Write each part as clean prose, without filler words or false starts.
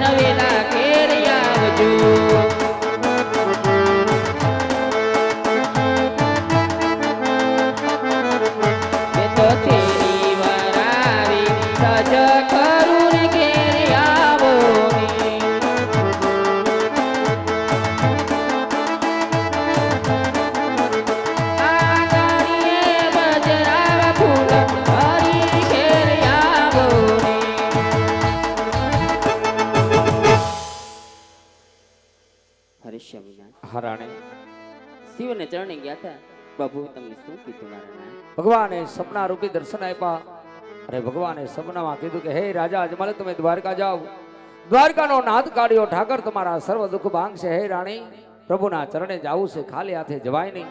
ન વેલા ઘેર આવજો. હરાણે શિવને ચરણે ગયા હતા. પ્રભુ તમને શું કીધું મારા? ભગવાને સપના રૂપી દર્શન આપ્યા. અરે ભગવાને સપનામાં કીધું કે હે રાજા અજમલ, તમે દ્વારકા જાઓ. દ્વારકાનો નાદ કાઢ્યો, ઠાકર તમારા સર્વ દુઃખ ભાંગશે. હે રાણી, પ્રભુના ચરણે જાવું છે, ખાલી હાથે જવાય નહીં.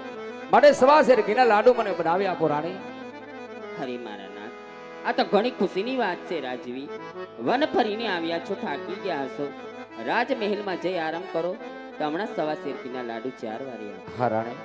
માટે સવાશેર ઘીના લાડુ મને બનાવી આપો રાણી. હરી મારા નાથ, આ તો ઘણી ખુશીની વાત છે રાજવી. વન ફરીને આવ્યા છો, થાકી ગયા હશો. રાજમહેલમાં જઈ આરામ કરો. હમણાં સવા શેરકીના લાડુ 4 વારી આપો. હા રાણી.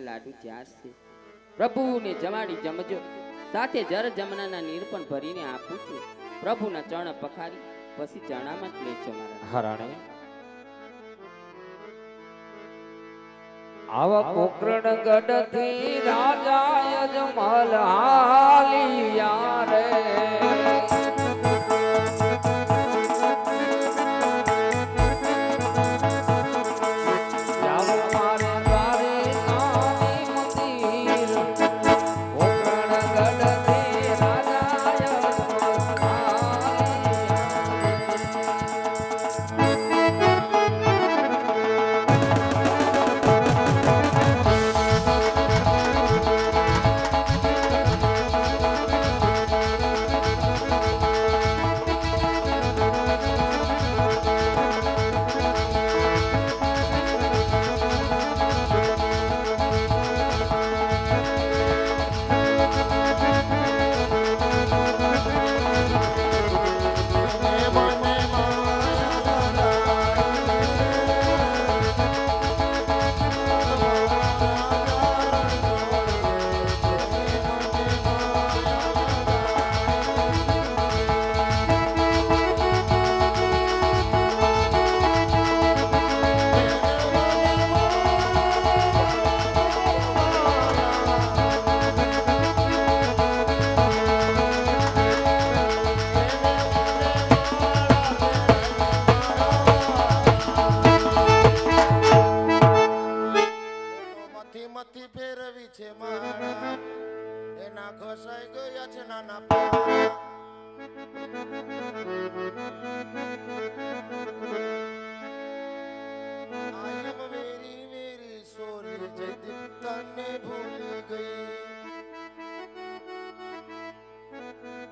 લાડુ 4 છે. પ્રભુને જમાડી જમજો. સાથે જર જમનાના નીર પણ ભરીને આપું છું. પ્રભુના ચરણ પખારી પછી ચરણામાં જ લેજો મારા. હરાણે આવા પોકરણ ગઢથી રાજા અજમલ હાલિયા રે.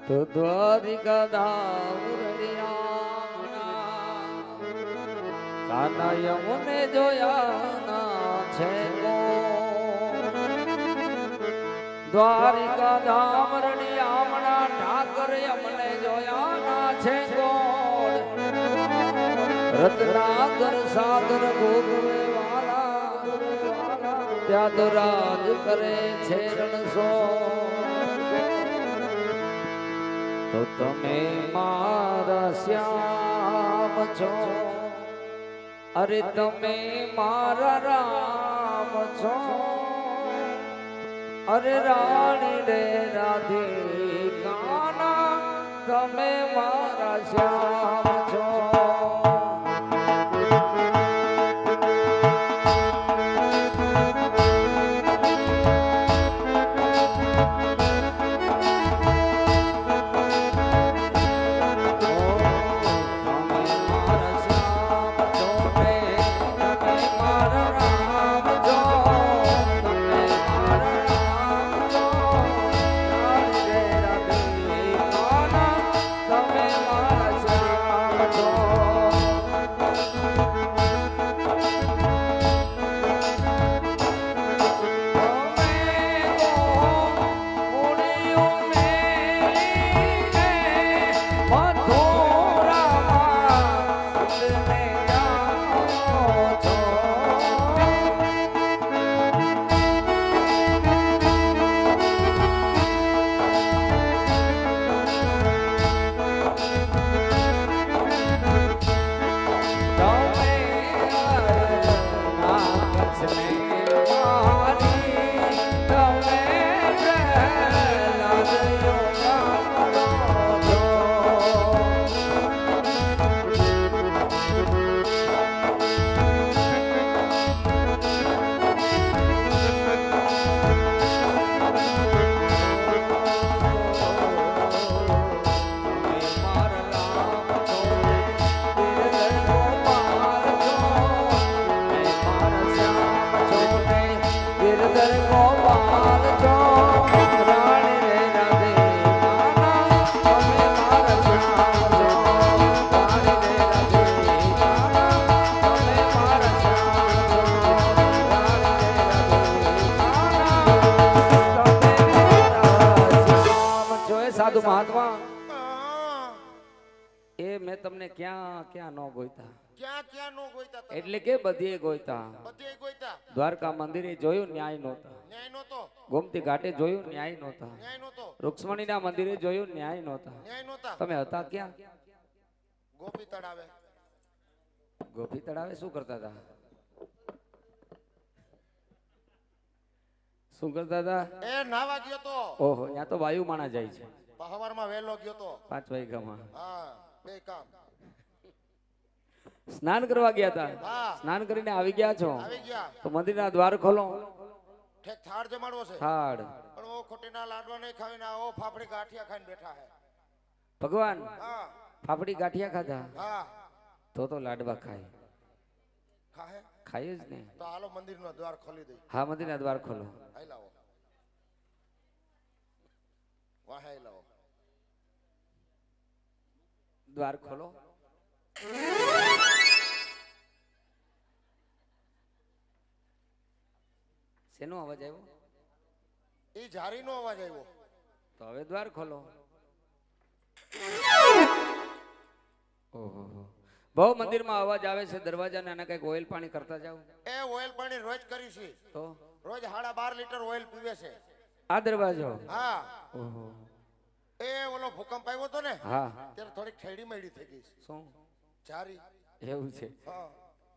તો દ્વારિકા કાના યમુને જોયા ના છે દ્વારિકા ધામ રણિયામણા ઠાકર અમને જોયા ના છે ગોળ રત્નાકર સાગર ભોગવે વાલા ત્યાદરાજ કરે છે રણસો. તો તમે મારા શ્યામ છો અરે તમે મારા રામ છો, અરે રાણી રે રાધિકાના તમે મારા શ્યામ છો. સાધુ મહાત્મા એ મેં તમને ક્યાં ક્યાં નો ગોઈતા, ક્યાં ક્યાં નો ગોઈતા તમે? એટલે કે બધીએ ગોઈતા. બધે ગોઈતા, દ્વારકા મંદિરે જોયું ન્યાય નહોતા, ન્યાય નહોતો, ગોમતી ઘાટે જોયું ન્યાય નહોતા, ન્યાય નહોતો, રૂક્ષ્મણીના મંદિરે જોયું ન્યાય નહોતા. ન્યાય નહોતા. તમે હતા ક્યાં? ગોપી તળાવે. ગોપી તળાવે શું કરતા હતા? શું કરતા હતા? એ નાવા ગયો તો. ઓહો, ત્યાં તો વાયુમાણા જાય છે સવારમાં વહેલો ગયો તો. 5 વાગ્યામાં. હા, બે કામ. સ્નાન કરવા ગયા હતા, હા, સ્નાન કરીને આવી ગયા છો આવી ગયા. તો મંદિરના દ્વાર ખોલો. ઠેક થાળ જમાડવો છે. થાળ પણ ઓ ખોટીના લાડવા નહીં ખાવીને ઓ ફાફડી ગાંઠિયા ખાઈને બેઠા હે. ભગવાન હા, ફાફડી ગાંઠિયા ખાધા હા. તો લાડવા ખાય? ખાહે ખાય જ ને. તો હાલો મંદિરનો દ્વાર ખોલી દઈ. હા, મંદિરના દ્વાર ખોલો. આઈ લાવો. વાહ, આઈ લાવો. દ્વાર ખોલો. શેનો અવાજ આવ્યો? એ જારીનો અવાજ આવ્યો. તો હવે દ્વાર ખોલો. ઓહો, બહુ મંદિરમાં અવાજ આવે છે, દરવાજાને આના કઈક ઓઇલ પાણી કરતા જાવ. એ ઓઇલ પાણી રોજ કરી છે. તો રોજ 12.5 લીટર ઓઇલ પીવે છે. આ દરવાજો. હા. ઓહો. એ ઓલો ભૂકંપ આવ્યો તો ને હા. ત્યારે થોડીક ઠેડી મેડી થઈ ગઈ છે. શું જારી. એવું છે? હા.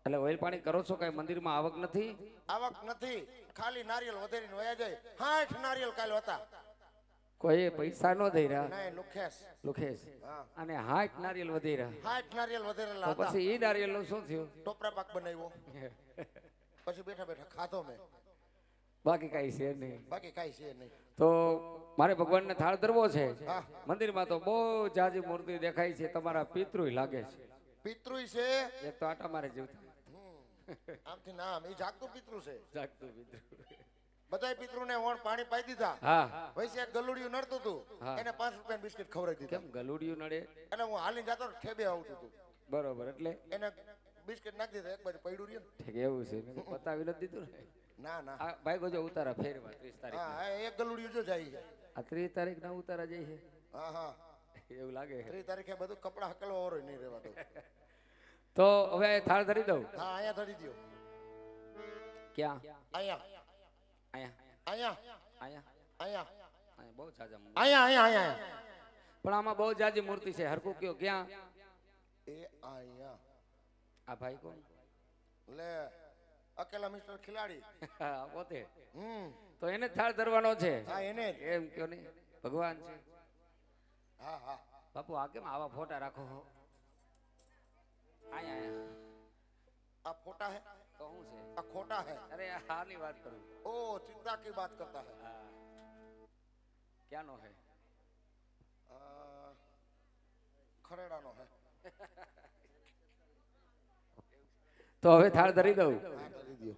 એટલે ઓઇલ પાણી કરો છો? કઈ મંદિરમાં આવક નથી? આવક નથી, ખાલી નારિયેલ વધેરીને વયા જાય. 60 નારિયેલ કાલ હતા. કોઈ પૈસા નો દઈ રહ્યા? નહીં, લુખેશ. લુખેશ. હા. અને 60 નારિયેલ વધી રહ્યા. 60 નારિયેલ વધેરેલા તો હતા. પછી ઈ નારિયેલ નું શું થયું? ટોપરા પાક બનાવ્યો. પછી બેઠા બેઠા ખાધો મેં. બાકી કઈ છે નહીં. બાકી કાંઈ છે નહીં. તો મારે ભગવાનને થાળ ધરવો છે. હા. મંદિરમાં તો બહુ જાજી મૂર્તિ દેખાય છે, તમારા પિતૃય લાગે છે. પિતૃય છે. એક તો આટા મારે જીવતા આમથી નામ એ જાગતું પિતૃ છે. જાગતું પિતૃ. બધાય પિતૃને ઓણ પાણી પાઈ દીધા. હા. વૈસે એક ગલુડિયું નડતું હતું. હા. એને 5 રૂપિયાનું બિસ્કિટ ખવડાવી દીધા. કેમ ગલુડિયું નડે? એટલે હું હાલીને જતો તો ઠેબે આવતું હતું. બરોબર, એટલે એને બિસ્કિટ નાખી દીધા, એક બાજુ પડ્યું રહ્યું ઠીક એવું છે. મેં કીધું પતાવી નથી દીધું ને. ને. ના ના. આ ભાઈ ગોજો ઉતારા ફેરવા 30 તારીખ. હા, એક ગલુડિયું જો જાય છે. આ 30 તારીખ ના ઉતારા જાય છે હા હા. એવું લાગે છે. 3 તારીખે બધું કપડા હકલવા વાળો નહીં રહેવા દઉં. તો હવે થાળ ધરી દઉં. હા, અહીંયા ધરી દ્યો. ક્યાં? અહીંયા અહીંયા અહીંયા અહીંયા અહીંયા અહીંયા બહુ જાજા મૂર્તિ. અહીંયા અહીંયા અહીંયા. પણ આમાં બહુ જાજી મૂર્તિ છે. હરકું કયો ક્યાં? એ અહીંયા. આ ભાઈ કોણ? લે અકેલા મિસ્ટર ખિલાડી. હા, પોતે હમ તો એને જ થાળ ધરવાનો છે. હા એને જ. એમ કયો ને ભગવાન છે. હા હા બાપુ આ કેમ આવા ફોટા રાખો છો? આયા આયા આ ફોટા है તો શું છે? આ खोटा है. અરે આ હાની વાત કરું. ओ चिंता की बात करता है. હા. ક્યાંનો હે? खरेड़ा नो है. તો હવે થાળ ધરી દઉં. हाँ कर दियो.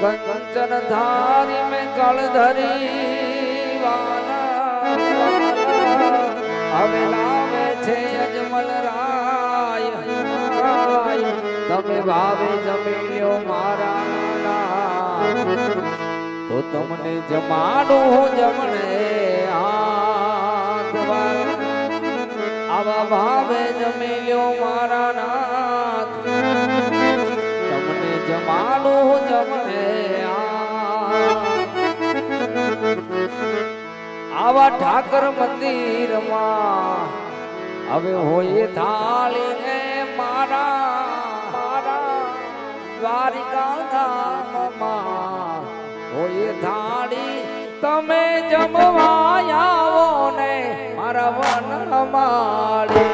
कंचन धारी में कल धरी वाला હવે લાવે છે અજમલ રાય તમે ભાવે જમી લ્યો મારા નાથ. તો તમને જમાડું હું જમણે હાથ આવા ભાવે જમી લ્યો મારા નાથ તમને જમાડું હું જમણે આવા ઠાકર મંદિરમાં હવે હોય થાળી ને મારા દ્વારિકા ધામમાં હોય થાળી તમે જમવા આવો ને મારા વનમાળી.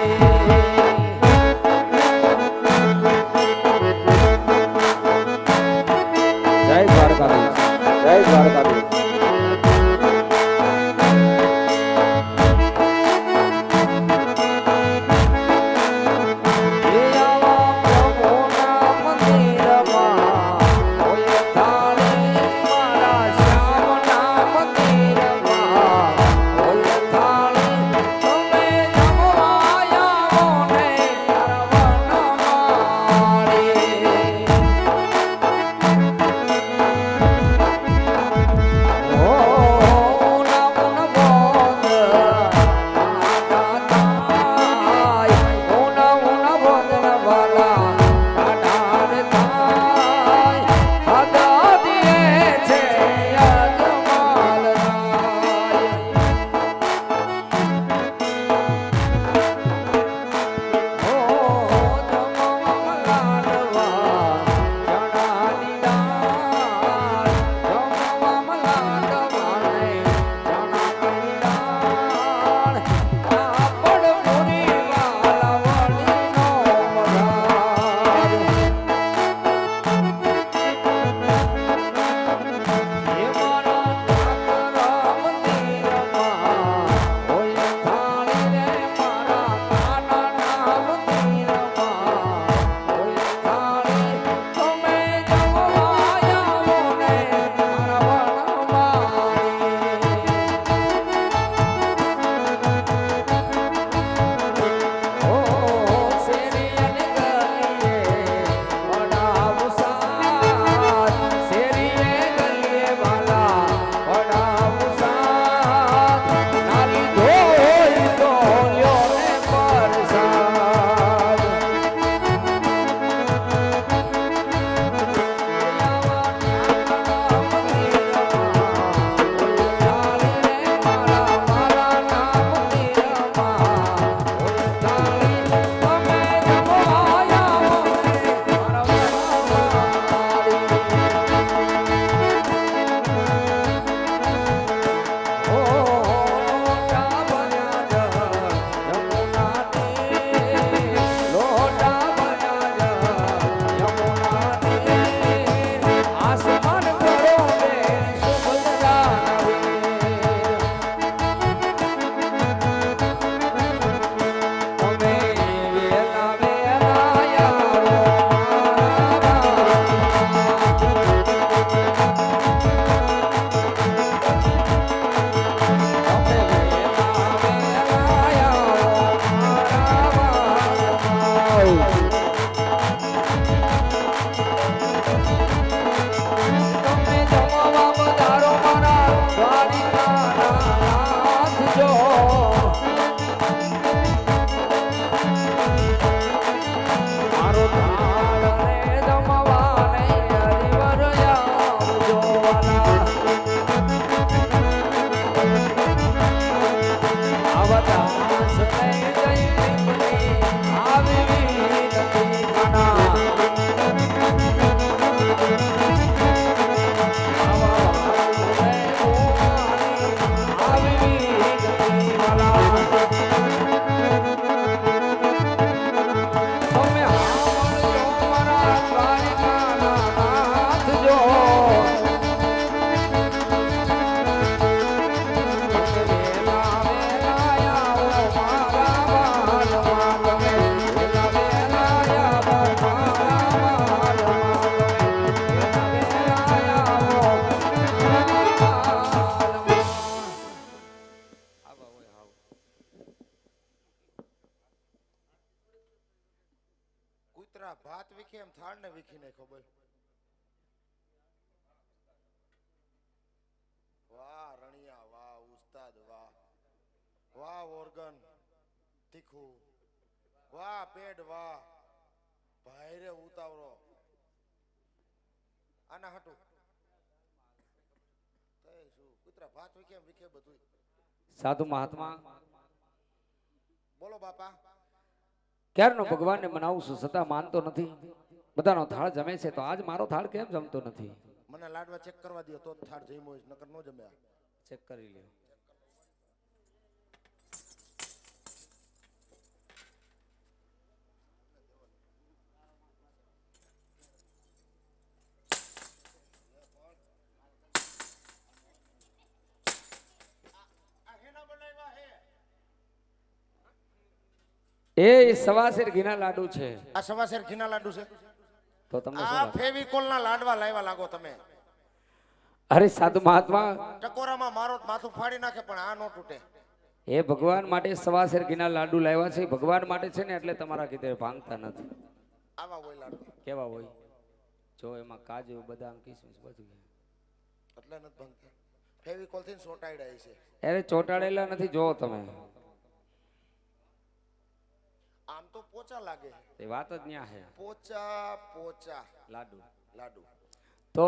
જય દ્વારકાધીશ, જય દ્વારકાધીશ. જમવા કૂતરા ભાત વીખે એમ થાળ ને વીખી નહીં ખબર. વાહ રણિયા, વાહ ઉસ્તાદ, વાહ વાહ ઓર્ગન તીખું, વાહ પેડ, વાહ ભાઈ રે ઉતાવળો. આના હાટું શું કૂતરા ભાત વીખે એમ વીખે બધું. સાધુ મહાત્મા બોલો બાપા. ક્યારનો ભગવાનને મનાવું છું છતાં માનતો નથી. બધાનો થાળ જમે છે તો આજ મારો થાળ કેમ જમતો નથી? મને લાડવા ચેક કરવા દો તો જ થાળ જમ્યો હોય, નકર નો જમ્યા. ચેક કરી લ્યો. આ હેના બનાવ્યા હે? એ સવાસેર ઘીના લાડુ છે. આ સવાસેર ઘીના લાડુ છે. તો તમને શું આ લાગે? ફેવિકોલ ના લાડવા લાવ્યા લાગો તમે. અરે સાધુ મહાત્મા, ટકોરામાં મારો માથું ફાડી નાખે પણ આ નો તૂટે. એ ભગવાન માટે સવાસેર ઘીના લાડુ લાવ્યા છે. ભગવાન માટે છે ને એટલે તમારા કીધે ભાંગતા નથી. આવા હોય લાડુ. કેવા હોય? જો એમાં કાજુ બદામ કિસમિસ બધું છે. એટલે નથી ભંગતા. ફેવિકોલ થી સોટાડ્યા છે. અરે ચોટાડેલા નથી, જો તમે. આમ તો પોચા લાગે. એ વાત જ ન્યા છે. પોચા પોચા લાડુ લાડુ. તો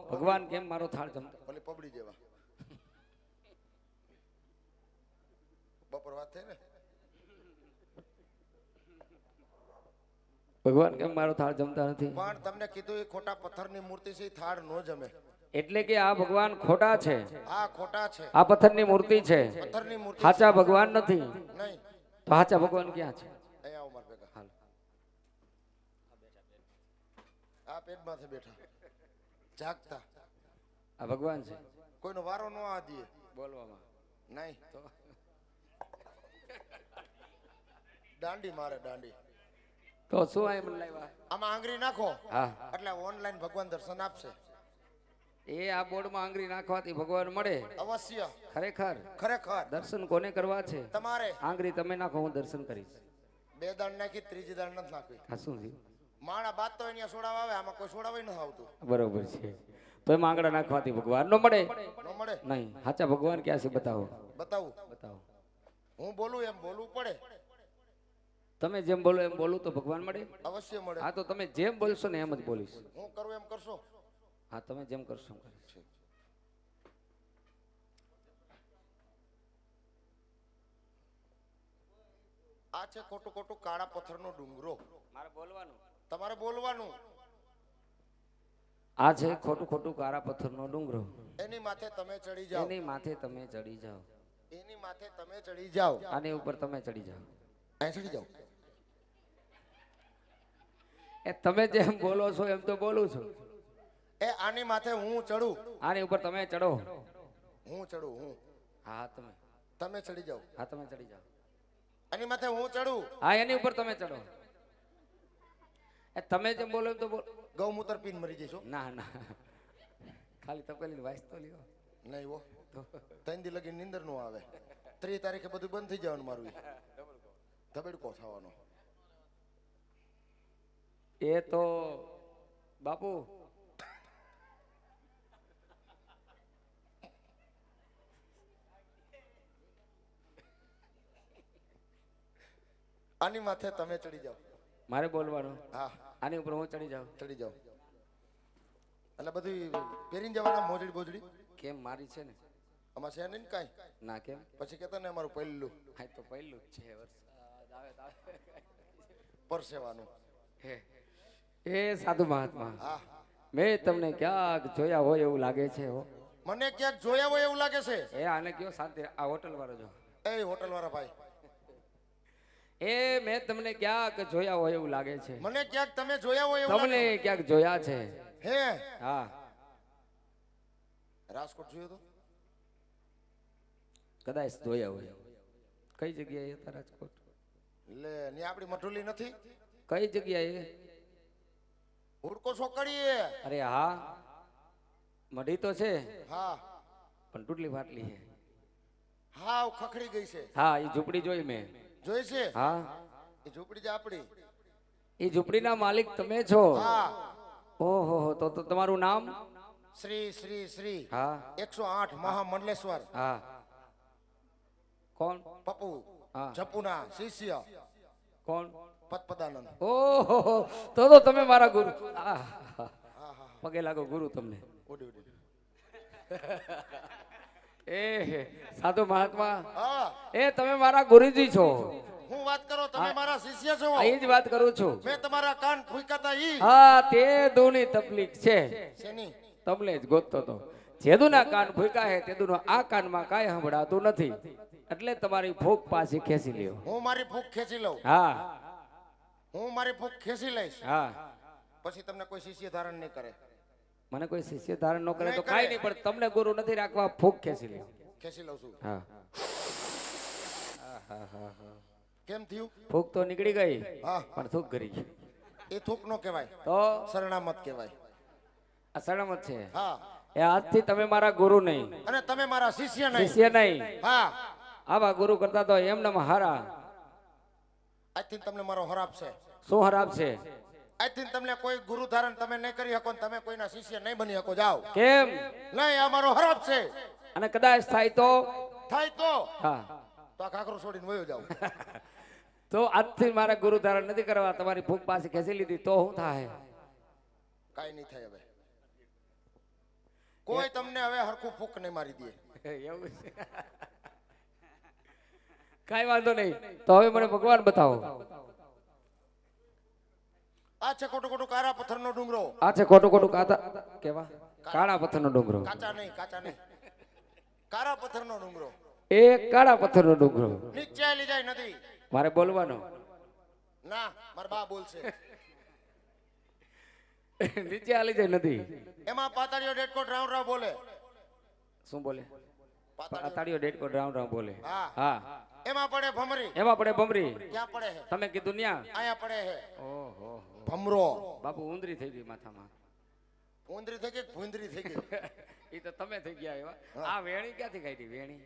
ભગવાન કેમ મારો થાળ જમતો? ભલે પબડી જેવા. બપોર વાત થઈ ને. ભગવાન કેમ મારો થાળ જમતા નથી? પણ તમને કીધું એ ખોટા પથ્થરની મૂર્તિ છે, ઈ થાળ નો જમે. એટલે કે આ ભગવાન ખોટા છે, આ ખોટા છે. આ પથ્થરની મૂર્તિ છે, પથ્થરની મૂર્તિ સાચા ભગવાન નથી. નહીં. તો સાચા ભગવાન ક્યાં છે? અહીંયા આવો માર ભેગા. હાલ. આ પેટમાંથી બેઠા જાગતા આ ભગવાન છે. કોઈનો વારો નો આ દે બોલવામાં નહીં તો દાંડી મારે દાંડી. તો શું આ મને લાવ્યા? આમાં આંગળી નાખો હા, એટલે ઓનલાઈન ભગવાન દર્શન આપશે. એ આ બોર્ડમાં આંગળી નાખવાથી ભગવાન મળે? અવશ્ય. ખરેખર ખરેખર દર્શન કોને કરવા છે? તમારે આંગળી તમે નાખો, હું દર્શન કરીશ. બે દાણ નાખી, ત્રીજી દાણ નથી નાખવી. આ શું થયું? માણા બાદ તો અહીંયા સોડાવા આવે, આમાં કોઈ સોડાવાય નથી આવતું. બરોબર છે. તો એમાં આંગળા નાખવાથી ભગવાન નો મળે? નો મળે. નહીં. સાચા ભગવાન ક્યાં છે? બતાવો બતાવું. બતાવો. હું બોલું એમ બોલવું પડે. તમે જેમ બોલો એમ બોલું તો ભગવાન મળે? અવશ્ય મળે. હા, તો તમે જેમ બોલશો ને એમ જ બોલીશ. હું કરું એમ કરશો. હા, તમે જેમ કરશો એમ કરીશ. આ છે ખોટું ખોટું કાળા પથ્થરનો ડુંગરો. મારે બોલવાનું? તમારે બોલવાનું. આ છે ખોટું ખોટું કાળા પથ્થરનો ડુંગરો. એની માથે તમે ચડી જાઓ. એની માથે તમે ચડી જાઓ. એની માથે તમે ચડી જાઓ. આની ઉપર તમે ચડી જાઓ. અહીં ચડી જાઓ. એ તમે જેમ બોલો છો એમ તો બોલું છું. એ આની માથે હું ચડું. આની ઉપર તમે ચડો. હું ચડું. હું. હા, તમે તમે ચડી જાઓ. હા, તમે ચડી જાઓ. આની માથે હું ચડું. હા, એની ઉપર તમે ચડો. એ તમે જેમ બોલો એમ તો બોલો. ગૌમૂત્ર પીને મરી જઈશું. ના ના, ખાલી તપેલી વાંચ તો લ્યો. નહીં હો, 3 દી લગી નીંદર નો આવે. 3 તારીખે બધું બંધ થઈ જવાનું મારું. ધબેડકો થવાનો. એ તો બાપુ આની માથે તમે ચડી જાઓ. મારે બોલવાનું? હા, આની ઉપર હું ચડી જાઉં? ચડી જાઓ. એટલે બધું પહેરીને જવાના મોજડી બોજડી. કેમ? મારી છે ને. આમાં છે નહીં ને કાંઈ. ના, કેમ? પછી કહેતા ને અમારું પહેલું હા, તો પહેલું જ છે. વરસાદ આવે તો આવે. પરસેવાનું. હે એ સાધુ મહાત્મા, હા, મેં તમને ક્યાંક જોયા હોય એવું લાગે છે. હો, મને ક્યાંક જોયા હોય એવું લાગે છે. એ આને કયો શાંતિ. આ હોટલ વાળો જો. એ હોટલ વાળા ભાઈ, એ મેં તમને ક્યાંક જોયા હોય એવું લાગે છે. મને ક્યાંક તમે જોયા હોય એવું તમને લાગે. ક્યાંક જોયા છે. હે, હા, રાજકોટ જોયો તો. કદાચ જોયા હોય. કઈ જગ્યાએ હતા? રાજકોટ. લે ની આપણી મઠુલી નથી. કઈ જગ્યાએ? હુડકો છોકરીએ. અરે હા, મઢી તો છે હા પણ તૂટલી ફાટલી છે. હા, ખખડી ગઈ છે. હા, એ ઝૂંપડી જોઈ મેં. જોઈ છે. હા, એ ઝૂંપડી જ આપણી. એ ઝૂંપડીના માલિક તમે છો? હા ઓહો તો તમારું નામ? શ્રી શ્રી શ્રી હા 108 મહામંડલેશ્વર હા. કોણ? પપ્પુ હા. જપુના શિષ્ય કોણ? પદપદાનંદ. ઓહો તો તમે મારા ગુરુ. આહ, પગે લાગો ગુરુ તમને. ઉડી ઉડી. એ સાધુ મહાત્મા, હા એ તમે મારા ગુરુજી છો. હું વાત કરો તમે મારા શિષ્ય છો. એ જ વાત કરું છું. મેં તમારા કાન ફૂંકાતા ઈ હા તે દોની તકલીફ છે. શેની? તમને જ ગોતતો તો. જેદુના કાન ફૂંકા હે તેદુનો આ કાનમાં કાંઈ સંભળાતું નથી, એટલે તમારી ફૂંક પાછી ખેંચી લ્યો. હું મારી ફૂંક ખેંચી લઉં. હા હું મારી ફૂંક ખેંચી લઈશ હા. પછી તમને કોઈ શિષ્ય ધારણ નહીં કરે. મને કોઈ શિષ્ય ધારણ ન કરે તો નહીં કરે. કાંઈ નહીં, પણ તમને ગુરુ નથી રાખવા, ફૂંક ખેંચી લ્યો. ખેંચી લઉં છું. હા. કેમ થયું? ફૂંક તો નીકળી ગઈ, હા પણ થૂક કરી ગઈ. એ થૂક નો કહેવાય, તો શરણામત કહેવાય. આ સલામત છે. હા એ આજથી તમે મારા ગુરુ નહીં, અને તમે મારા શિષ્ય નહીં. શિષ્ય નહીં. હા આવા ગુરુ કરતા તો એમને હારા. આજથી તમને મારો હરાપ છે. શું હરાબ છે? આજથી તમને કોઈ ગુરુ ધારણ તમે નહીં કરી શકો ને તમે કોઈના શિષ્ય નહીં બની શકો. જાઓ. કેમ? નહીં, આ મારો હરાપ છે. અને કદાચ થાય તો? થાય તો હા. તો આ કાકરો છોડીને વયો જાવ. તો આજથી મારા ગુરુ ધારણ નથી કરવા, તમારી ફૂંક પાછી ખેંચી લીધી તો શું થાય? કાઈ નહીં થાય. હવે કોઈ તમને હવે હરખું ફૂક નહીં મારી દે. એવું છે? કાઈ વાંધો નહીં. તો હવે મને ભગવાન બતાવો. આ છે ખોટું ખોટું કારા પથ્થરનો ડુંગરો. આ છે ખોટું ખોટું કેવા કાળા પથ્થરનો ડુંગરો. કાચા નહીં, કાચા નહીં, કારા પથ્થરનો ડુંગરો. એ કાળા પથ્થરનો ડુંગરો. નીચે આલી જાય નદી. મારે બોલવાનો? ના, મારા બા બોલશે. નીચે આલી જાય નથી. એમાં પાતાળીઓ ડેટકોટ રાઉન્ડ રાઉન્ડ બોલે. શું બોલે? પાતાળીઓ. તાળીઓ ડેટ કોડ રાઉન્ડ રાઉન્ડ બોલે. હા હા. એમાં પડે ભમરી. એમાં પડે ભમરી. ક્યાં પડે હે? તમે કીધું ન્યા. અહીંયા પડે હે ઓહો ભમરો. બાપુ ઊંદરી થઈ ગઈ માથામાં. ઉંદરી થઈ ગઈ કે ભૂંદરી થઈ ગઈ? એ તો તમે થઈ ગયા એવા. આ વેણી ક્યાંથી કાઢી? વેણી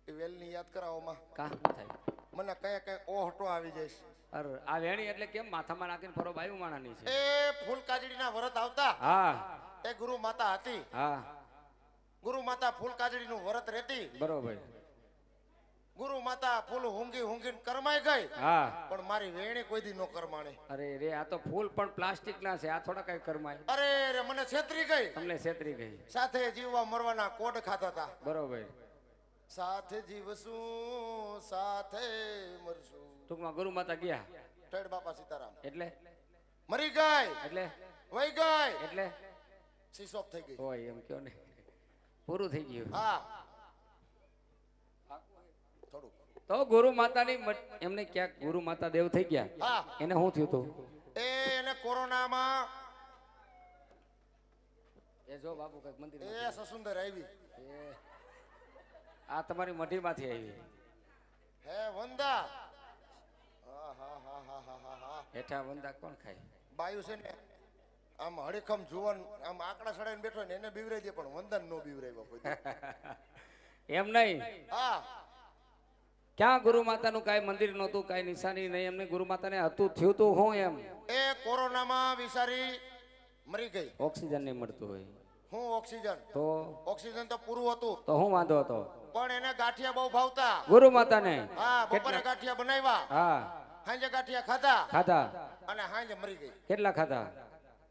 એ વેલની યાદ કરાવોમાં કા થાય? મને કયા કયા ઓહટો આવી જઈશ. અરે આ વેણી એટલે કેમ માથામાં નાખીને ફરો બાયું માણાની છે? એ ફૂલ કાજડીના વ્રત આવતા. હા એ ગુરુ માતા હતી. હા ગુરુ માતા ફૂલ કાજડીનું વ્રત રહેતી. બરોબર. ગુરુ માતા ફૂલ હુંગી હુંગીને કરમાઈ ગઈ. હા. પણ મારી વેણી કોઈ દી નો કરમાણી. અરે રે આ તો ફૂલ પણ પ્લાસ્ટિક ના છે, આ થોડા કઈ કરમાય. અરે રે મને છેતરી ગઈ. તમને છેતરી ગઈ. સાથે જીવવા મરવાના કોડ ખાતા હતા. બરોબર. સાથે જીવશું સાથે મરશું. ટૂંકમાં ગુરુ માતા ગયા ટેડ બાપા સીતારામ. એટલે મરી ગઈ, એટલે વહી ગઈ, એટલે સ્વિચ ઓફ થઈ ગઈ. હોય એમ કયો ને, પૂરું થઈ ગયું. હા થોડું. તો ગુરુ માતાની એમને ક્યાંક ગુરુ માતા દેવ થઈ ગયા. હા એને શું થયું તું? એને કોરોનામાં એ જો બાપુ કઈક મંદિર એ સસુંદર આવી. આ તમારી મઢીમાંથી આવી. હે વંદા. હા હા હા હા હા હા હા. હેઠા વંદા કોણ ખાય? બાયુ છે ને આમ હડીખમ જુવાન આમ આંકડા સડાઈને બેઠો ને એને બીવરાઈ દે પણ વંદન નો બીવરાય કોઈ દી. એમ નહીં. હા ક્યાં ગુરુ માતાનું કાંઈ મંદિર નહોતું, કાંઈ નિશાની નહીં. એમને ગુરુ માતાને હતું થયું તું હું એમ? એ કોરોનામાં વિચારી મરી ગઈ. ઓક્સિજન નહીં મળતું હોય. હું ઓક્સિજન તો ઓક્સિજન તો પૂરું હતું તો હું વાંધો હતો? પણ એને ગાંઠિયા બહુ ભાવતા. ગુરુ માતાને. હા બપોરે ગાંઠિયા બનાવ્યા, હા સાંજે ગાંઠિયા ખાધા ખાધા. અને સાંજે મરી ગઈ. કેટલા ખાધા?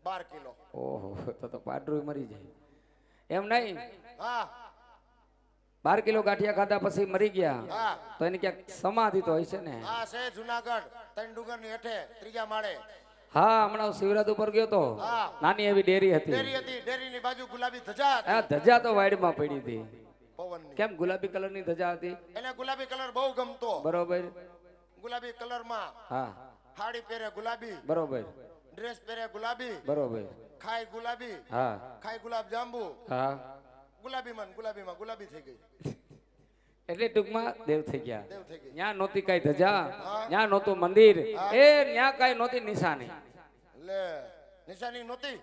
12 કિલો. ઓહો તો પાડરું મરી જાય. એમ નહીં, હા 12 કિલો ગાંઠિયા ખાધા પછી મરી ગયા. હા તો એની ક્યાંક સમાધિ તો હશે ને? હા છે જુનાગઢ તંડુગર ની હેઠે 3જા માળે. હા હમણાં હું શિવરાત ઉપર ગયો તો, હા નાની એવી ડેરી હતી. ડેરી હતી, ડેરીની બાજુ ગુલાબી ધજા હતી. આ ધજા તો વાડીમાં પડી હતી. પવનની. કેમ ગુલાબી કલરની ધજા હતી? એને ગુલાબી કલર બહુ ગમતો. બરોબર. ગુલાબી કલરમાં હા સાડી પહેરે ગુલાબી, બરોબર ડ્રેસ પહેરે ગુલાબી, બરોબર. ખાય ગુલાબી, હા ખાય ગુલાબ જાંબુ. હા. ગુલાબીમાં ગુલાબી થઈ ગઈ. એટલે ટૂંકમાં દેવ થઈ ગયા. દેવ થઈ ગઈ. ત્યાં નહોતી કઈ ધજા, ત્યાં નહોતું મંદિર, એ ત્યાં કઈ નહોતી નિશાની. લે નિશાની નહોતી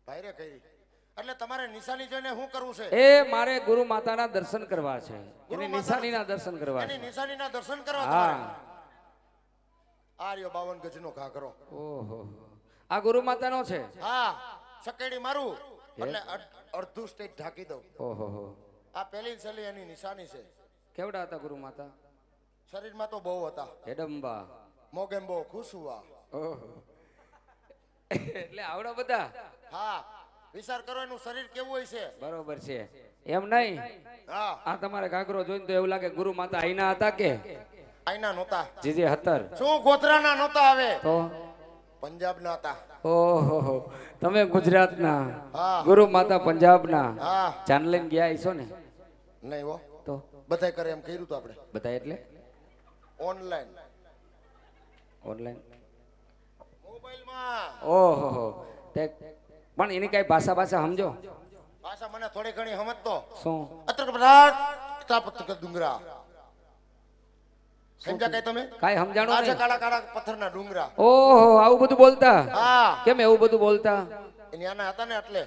ભાઈરે કરી. એટલે તમારે નિશાની જોઈને શું કરવું છે? એ મારે ગુરુ માતાના દર્શન કરવા છે, એની નિશાનીના દર્શન કરવા એની છે. નિશાનીના દર્શન કરવા હા તમારે. આ રહ્યો 52 ગજનો ઘાઘરો. ઓહો, આ ગુરુ માતાનો છે. હા, સકેડી મારું એટલે અડધું સ્ટેજ ઢાંકી દઉં. ઓહો, આ પહેલી સલી એની નિશાની છે. કેવડા હતા ગુરુ માતા? શરીરમાં તો બહુ હતા, હેડંબા. મોગેમ બહુ ખુશ હુઆ. ઓહો, એટલે આવડા બધા. હા, વિચાર કરો એનું શરીર કેવું હોય છે. બરોબર છે. એમ નહીં, હા, આ તમારે ઘાઘરો જોઈને તો એવું લાગે ગુરુ માતા આઈના હતા કે આઈના નહોતા. જીજે હતર શું ગોધરાના નહોતા? આવે તો પંજાબના હતા. ઓહો, તમે ગુજરાતના, હા. ગુરુ માતા પંજાબના. હા, ચાંદ લઈને ગયા છો ને? નહીં હો, તો બધાય કરે એમ કર્યું તો આપણે બધા એટલે ઓનલાઈન ઓનલાઈન. મોબાઈલમાં. ઓહો, તે પણ એની કઈ ભાષા ભાષા સમજો? ભાષા મને થોડી ઘણી સમજતો. શું? અત્ર બધા તાપત ડુંગરા સમજ્યા કઈ તમે? કાઈ સમજાણું આ છે નહીં. કાળા કાળા પથ્થરના ડુંગરા. ઓહો, આવું બધું બોલતા? હા, કેમ એવું બધું બોલતા? એની આના હતા ને એટલે.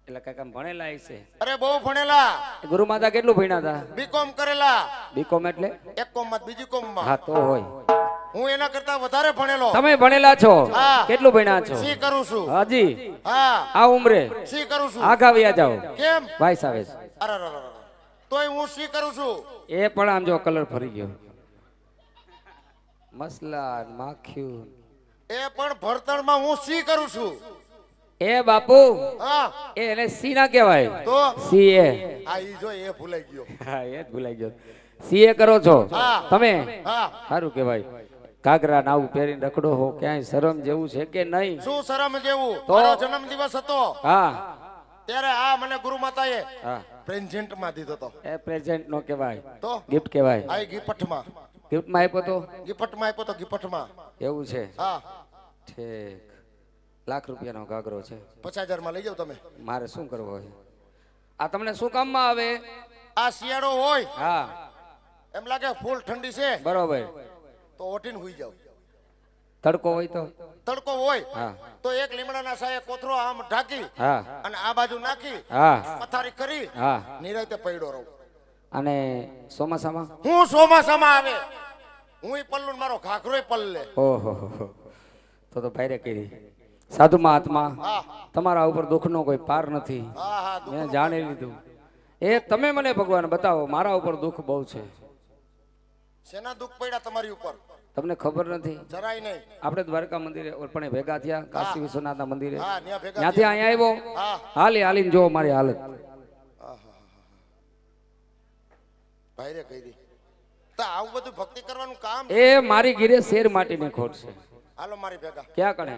એટલે કઈ કામ ભણેલા છે? અરે બહુ ભણેલા, ગુરુ માતા કેટલું ભણ્યા હતા? બીકોમ કરેલા. બીકોમ એટલે? એક કોમ માં બીજી કોમ માં. હા, તો હોય. હું એના કરતા વધારે ભણેલો. તમે ભણેલા છો? હા. કેટલું ભણ્યા છો? સી કરું છું. હાજી, હા, આ ઉંમરે સી કરું છું. આગા વ્યા જાઓ. કેમ? ભાઈ સાહેબ, અરે તોય હું સી કરું છું. એ પણ આમ જો કલર ફરી ગયો. મસલા માખ્યું. એ પણ ભણતરમાં હું સી કરું છું. એ બાપુ, હા, એ એને સી ના કહેવાય. તો સી એ. આ ઈ જો એ ભૂલાઈ ગયો. હા, એ જ ભૂલાઈ ગયો. સી એ કરો છો હા. તમે? હા, સારું કહેવાય. ઘાઘરા નાવું પહેરીને રખડો હો, ક્યાંય શરમ જેવું છે કે નહીં? શું શરમ જેવું? તો? મારો જન્મદિવસ હતો હા ત્યારે આ મને ગુરુ માતાએ હા, પ્રેઝન્ટ માં દીધો હતો. એ પ્રેઝન્ટ નો કહેવાય, તો ગિફ્ટ કહેવાય. આ ગિફ્ટમાં ગિફ્ટમાં આપ્યો તો ગિફ્ટમાં આપ્યો તો ગિફ્ટમાં. એવું છે? હા, ઠીક. લાખ રૂપિયાનો ઘાઘરો છે. 50,000 માં લઈ જાવ તમે. મારે શું કરવું હોય? આ તમને શું કામમાં આવે? આ શિયાળો હોય હા, એમ લાગે ફૂલ ઠંડી છે બરોબર. તો ઓટીને હુઈ જાવ. તડકો હોય તો? તડકો હોય હા તો એક લીમડાના સાયે કોથરો આમ ઢાંકી હા અને આ બાજુ નાખી હા પથારી કરી હા. નિરાંતે પડ્યો રહું. અને ચોમાસામાં? હું ચોમાસામાં આવે હું પલ્લુ ને મારો ઘાઘરોય પલ્લે. ઓહો, તો ભાઈરે કરી. સાધુ મહાત્મા, હા તમારા ઉપર દુઃખનો કોઈ પાર નથી. હા હા, મેં દુઃખનો જાણી લીધું. એ તમે મને ભગવાન બતાવો, મારા ઉપર દુઃખ બહુ છે. શેના દુઃખ પડ્યા તમારી ઉપર? તમને ખબર નથી? જરાય નહીં. આપણે દ્વારકા મંદિરે ઓળપણે ભેગા થયા, કાશી વિશ્વનાથના મંદિરે. હા, ત્યાં ભેગા ત્યાંથી થયા. અહીંયા આવ્યો. હા હાલીને જો મારી હાલત. ભાઈરે કરી તો આવું બધું ભક્તિ કરવાનું કામ. એ મારી ગીરે શેર માટીની ખોટ છે. હાલો મારી ભેગા. ક્યાં કણે?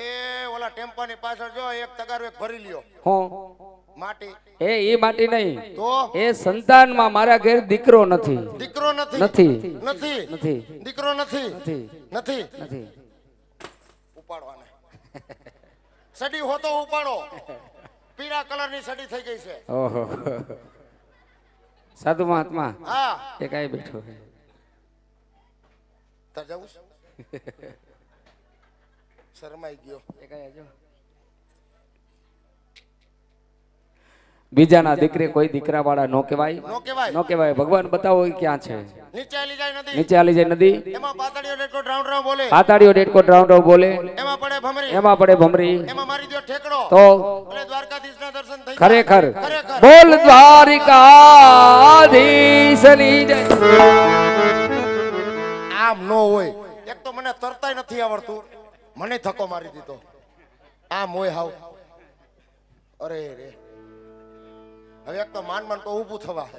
એ ઓલા ટેમ્પાની પાછળ જો એક તગારું એક ભરી લ્યો હું માટી. એ માટી નહીં, તો એ સંતાનમાં મારા ઘેર દીકરો નથી. દીકરો નથી. નથી. નથી. નથી. દીકરો નથી. નથી. નથી. નથી. ઉપાડવાને સડી હો તો ઉપાડો. પીળા કલરની સડી થઈ ગઈ છે. ઓહો, સાધુ મહાત્મા હા એ કાંઈ બેઠો છે. તાર જવું છે? શરમાઈ ગયો. એ કાંઈ આજો. બીજાના દીકરે કોઈ દીકરા વાળા નો કહેવાય. નો કહેવાય. નો કહેવાય. ભગવાન બતાવો એ ક્યાં છે. નીચે આલી જાય નદી. નીચે આલી જાય નદી. એમાં પાતળીઓ ડેટકો રાઉન્ડ રાઉન્ડ બોલે. પાતાળીઓ ડેટકો રાઉન્ડ બોલે. એમાં પડે ભમરી. એમાં પડે ભમરી. એમાં મારી દો ઠેકડો. તો એટલે દ્વારકાધીશના દર્શન થઈ જાય. ખરેખર ખરેખર. બોલ દ્વારિકાધીશની જય. આમ નો હોય. એક તો મને તરતાય નથી આવડતું, મને ધક્કો મારી દીધો. આમ હોય હાવ. અરે રે, હવે એક તો માન તો ઊભું થવા છે.